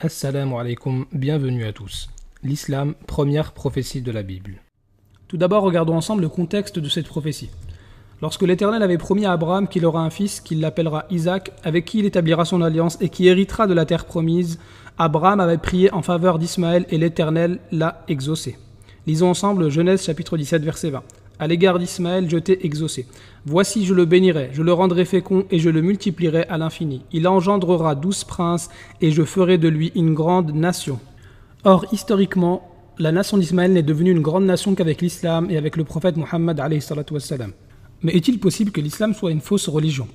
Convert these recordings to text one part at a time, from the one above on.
Assalamu alaikum, bienvenue à tous. L'islam, première prophétie de la Bible. Tout d'abord, regardons ensemble le contexte de cette prophétie. Lorsque l'Éternel avait promis à Abraham qu'il aura un fils, qu'il l'appellera Isaac, avec qui il établira son alliance et qui héritera de la terre promise, Abraham avait prié en faveur d'Ismaël et l'Éternel l'a exaucé. Lisons ensemble Genèse chapitre 17 verset 20. À l'égard d'Ismaël, je t'ai exaucé. Voici, je le bénirai, je le rendrai fécond et je le multiplierai à l'infini. Il engendrera 12 princes et je ferai de lui une grande nation. Or, historiquement, la nation d'Ismaël n'est devenue une grande nation qu'avec l'islam et avec le prophète Mohammed alayhi salatu wassalam. Mais est-il possible que l'islam soit une fausse religion?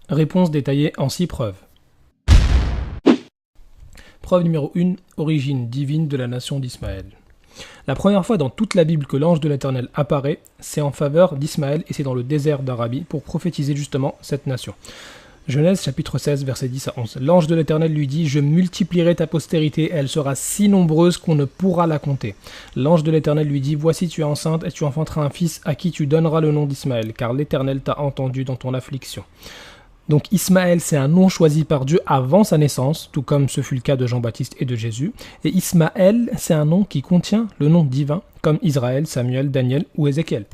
Réponse détaillée en 6 preuves. Preuve numéro 1, origine divine de la nation d'Ismaël. La première fois dans toute la Bible que l'ange de l'Éternel apparaît, c'est en faveur d'Ismaël et c'est dans le désert d'Arabie pour prophétiser justement cette nation. Genèse chapitre 16 versets 10 à 11. L'ange de l'Éternel lui dit « Je multiplierai ta postérité, elle sera si nombreuse qu'on ne pourra la compter. » L'ange de l'Éternel lui dit « Voici tu es enceinte et tu enfanteras un fils à qui tu donneras le nom d'Ismaël, car l'Éternel t'a entendu dans ton affliction. » Donc Ismaël, c'est un nom choisi par Dieu avant sa naissance, tout comme ce fut le cas de Jean-Baptiste et de Jésus. Et Ismaël, c'est un nom qui contient le nom divin, comme Israël, Samuel, Daniel ou Ézéchiel.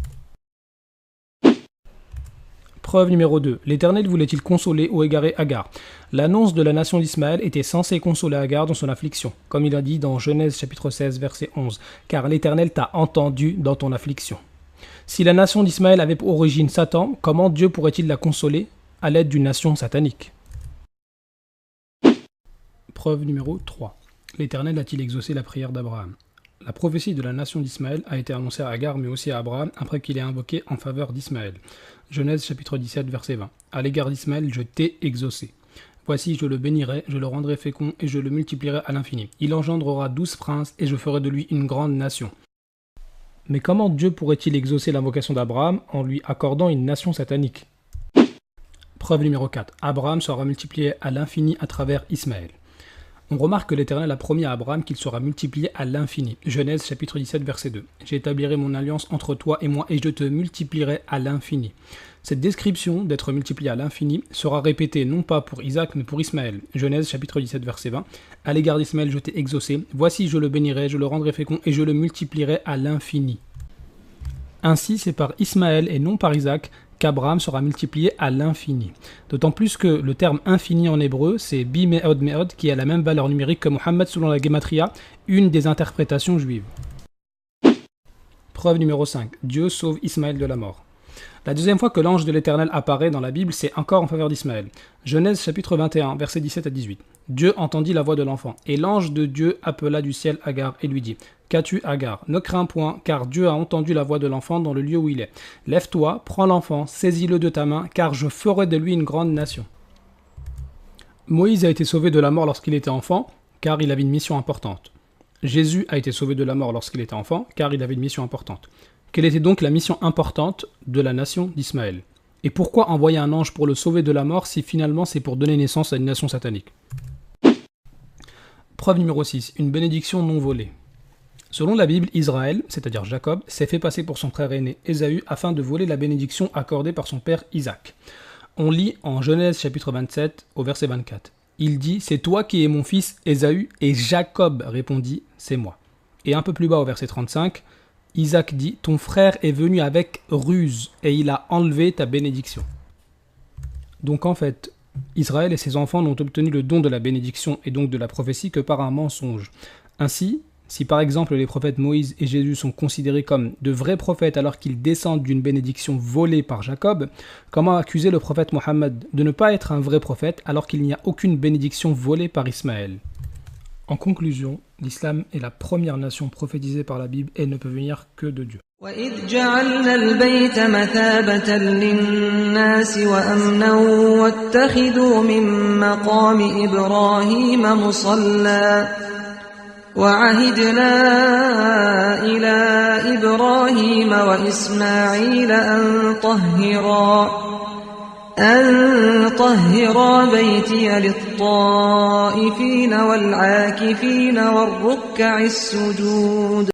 Preuve numéro 2. L'Éternel voulait-il consoler ou égarer Agar? L'annonce de la nation d'Ismaël était censée consoler Agar dans son affliction, comme il a dit dans Genèse chapitre 16 verset 11, « Car l'Éternel t'a entendu dans ton affliction. » Si la nation d'Ismaël avait pour origine Satan, comment Dieu pourrait-il la consoler à l'aide d'une nation satanique? Preuve numéro 3. L'Éternel a-t-il exaucé la prière d'Abraham? La prophétie de la nation d'Ismaël a été annoncée à Agar mais aussi à Abraham après qu'il ait invoqué en faveur d'Ismaël. Genèse chapitre 17 verset 20. À l'égard d'Ismaël, je t'ai exaucé. Voici, je le bénirai, je le rendrai fécond et je le multiplierai à l'infini. Il engendrera 12 princes et je ferai de lui une grande nation. Mais comment Dieu pourrait-il exaucer l'invocation d'Abraham en lui accordant une nation satanique? Preuve numéro 4. Abraham sera multiplié à l'infini à travers Ismaël. On remarque que l'Éternel a promis à Abraham qu'il sera multiplié à l'infini. Genèse chapitre 17 verset 2. J'établirai mon alliance entre toi et moi et je te multiplierai à l'infini. Cette description d'être multiplié à l'infini sera répétée non pas pour Isaac mais pour Ismaël. Genèse chapitre 17 verset 20. À l'égard d'Ismaël je t'ai exaucé. Voici je le bénirai, je le rendrai fécond et je le multiplierai à l'infini. Ainsi c'est par Ismaël et non par Isaac qu'Abraham sera multiplié à l'infini. D'autant plus que le terme infini en hébreu, c'est bi me'od me'od, qui a la même valeur numérique que Mohammed selon la Gematria, une des interprétations juives. Preuve numéro 5. Dieu sauve Ismaël de la mort. La deuxième fois que l'ange de l'Éternel apparaît dans la Bible, c'est encore en faveur d'Ismaël. Genèse chapitre 21, versets 17 à 18. Dieu entendit la voix de l'enfant, et l'ange de Dieu appela du ciel Agar et lui dit « Qu'as-tu, Agar? Ne crains point, car Dieu a entendu la voix de l'enfant dans le lieu où il est. Lève-toi, prends l'enfant, saisis-le de ta main, car je ferai de lui une grande nation. » Moïse a été sauvé de la mort lorsqu'il était enfant, car il avait une mission importante. Jésus a été sauvé de la mort lorsqu'il était enfant, car il avait une mission importante. Quelle était donc la mission importante de la nation d'Ismaël? Et pourquoi envoyer un ange pour le sauver de la mort si finalement c'est pour donner naissance à une nation satanique? Preuve numéro 6. Une bénédiction non volée. Selon la Bible, Israël, c'est-à-dire Jacob, s'est fait passer pour son frère aîné Ésaü afin de voler la bénédiction accordée par son père Isaac. On lit en Genèse chapitre 27 au verset 24. Il dit « C'est toi qui es mon fils Ésaü » et Jacob répondit « C'est moi ». Et un peu plus bas au verset 35, Isaac dit « Ton frère est venu avec ruse et il a enlevé ta bénédiction. » Donc en fait, Israël et ses enfants n'ont obtenu le don de la bénédiction et donc de la prophétie que par un mensonge. Ainsi, si par exemple les prophètes Moïse et Jésus sont considérés comme de vrais prophètes alors qu'ils descendent d'une bénédiction volée par Jacob, comment accuser le prophète Mohammed de ne pas être un vrai prophète alors qu'il n'y a aucune bénédiction volée par Ismaël? En conclusion, l'islam est la première nation prophétisée par la Bible et ne peut venir que de Dieu. وَإِذْ جَعَلْنَا الْبَيْتَ مَثَابَةً لِلنَّاسِ وَأَمْنًا وَاتَّخِذُوا مِن مَّقَامِ إِبْرَاهِيمَ مُصَلًّى وَعَهِدْنَا إِلَى إِبْرَاهِيمَ وَإِسْمَاعِيلَ أن طهرا بيتي للطائفين والعاكفين والركع السجود